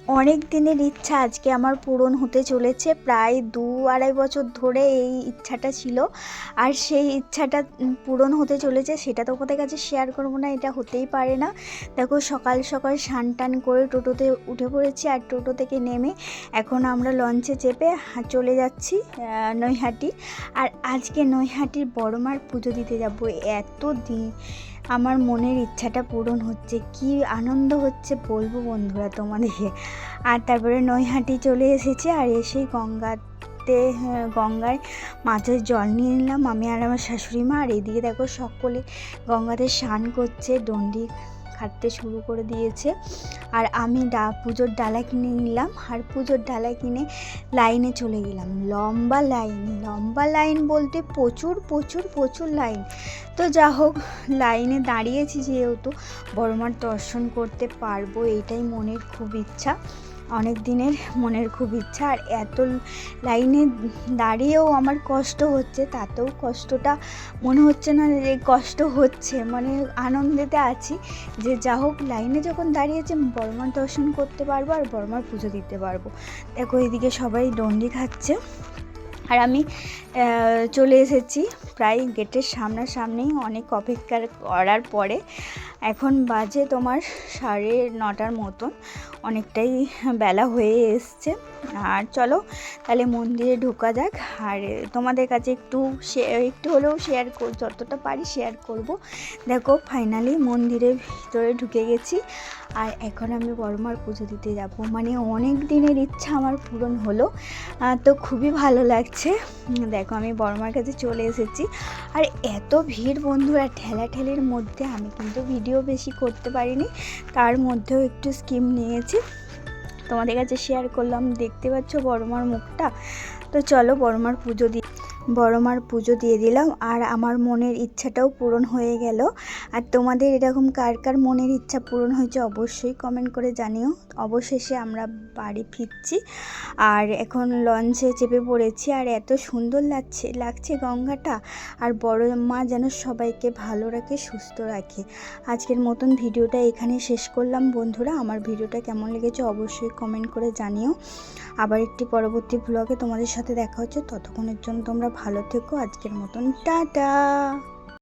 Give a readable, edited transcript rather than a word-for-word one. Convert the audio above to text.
অনেক দিনের ইচ্ছা আজকে আমার পূরণ হতে চলেছে। প্রায় 2-2.5 বছর ধরে এই ইচ্ছাটা ছিল, আর সেই ইচ্ছাটা পূরণ হতে চলেছে। সেটা তো কোথায় কাছে শেয়ার করবো না, এটা হতেই পারে না। দেখো সকাল সকাল স্নান টান করে টোটোতে উঠে পড়েছি, আর টোটো থেকে নেমে এখন আমরা লঞ্চে চেপে চলে যাচ্ছি নৈহাটি। আর আজকে নৈহাটির বড়মার পুজো দিতে যাব। এত দিন আমার মনের ইচ্ছাটা পূরণ হচ্ছে, কি আনন্দ হচ্ছে বলবো বন্ধুরা তোমাদেরকে। আর তারপরে নৈহাটি চলে এসেছি, আর এসেই গঙ্গায় মাছের জল নিয়ে নিলাম আমি আর আমার শাশুড়ি মা। আর এদিকে দেখো সকলে গঙ্গাতে স্নান করছে, ডন্ডি খাটতে শুরু করে দিয়েছে। আর আমি পুজোর ডালা কিনে নিলাম, আর পুজোর ডালা কিনে লাইনে চলে গেলাম। লম্বা লাইন বলতে প্রচুর প্রচুর প্রচুর লাইন। তো যা হোক, লাইনে দাঁড়িয়েছি যেহেতু বড়মার দর্শন করতে পারবো, এইটাই মনের খুব ইচ্ছা, অনেক দিনের মনের খুব ইচ্ছা। আর এত লাইনে দাঁড়িয়েও আমার কষ্ট হচ্ছে, তাতেও কষ্টটা মনে হচ্ছে না যে কষ্ট হচ্ছে, মানে আনন্দেতে আছি যে যা হোক লাইনে যখন দাঁড়িয়েছি বড়মার দর্শন করতে পারবো আর বড়মার পুজো দিতে পারবো। দেখো এদিকে সবাই ডন্ডি খাচ্ছে, আর আমি চলে এসেছি প্রায় গেটের সামনাসামনি। অনেক অপেক্ষা করার পরে এখন বাজে তোমার 9:30 মতন, অনেকটাই বেলা হয়ে এসছে। আর চলো তাহলে মন্দিরে ঢোকা যাক। আর তোমাদের কাছে একটু হলেও শেয়ার যতটা পারি শেয়ার করব। দেখো ফাইনালি মন্দিরের ভিতরে ঢুকে গেছি, আর এখন আমি বড়মার পুজো দিতে যাব। মানে অনেক দিনের ইচ্ছা আমার পূরণ হলো, তো খুবই ভালো লাগছে। দেখো আমি বড়মার কাছে চলে এসেছি, আর এত ভিড় বন্ধুরা, ঠেলাঠেলির মধ্যে আমি কিন্তু ভিডিও বেশি করতে পারিনি, তার মধ্যেও একটু স্কিম নিয়েছি, তোমাদের কাছে শেয়ার করলাম। দেখতে পাচ্ছ বড়মার মুখটা। তো চলো বড়মার পুজো দিয়ে দিলাম, আর আমার মনের ইচ্ছাটাও পূরণ হয়ে গেল। আর তোমাদের এরকম কার কার মনের ইচ্ছা পূরণ হয়েছে অবশ্যই কমেন্ট করে জানিও। অবশেষে আমরা বাড়ি ফিরছি, আর এখন লঞ্চে চেপে পড়েছি। আর এত সুন্দর লাগছে গঙ্গাটা। আর বড় মা যেন সবাইকে ভালো রাখে, সুস্থ রাখে। আজকের মতন ভিডিওটা এখানে শেষ করলাম বন্ধুরা। আমার ভিডিওটা কেমন লেগেছে অবশ্যই কমেন্ট করে জানিও। আবার একটি পরবর্তী ব্লগে তোমাদের সাথে দেখা হচ্ছে, ততক্ষণের জন্য তোমরা ভালো থেকো। আজকের মতন টাটা।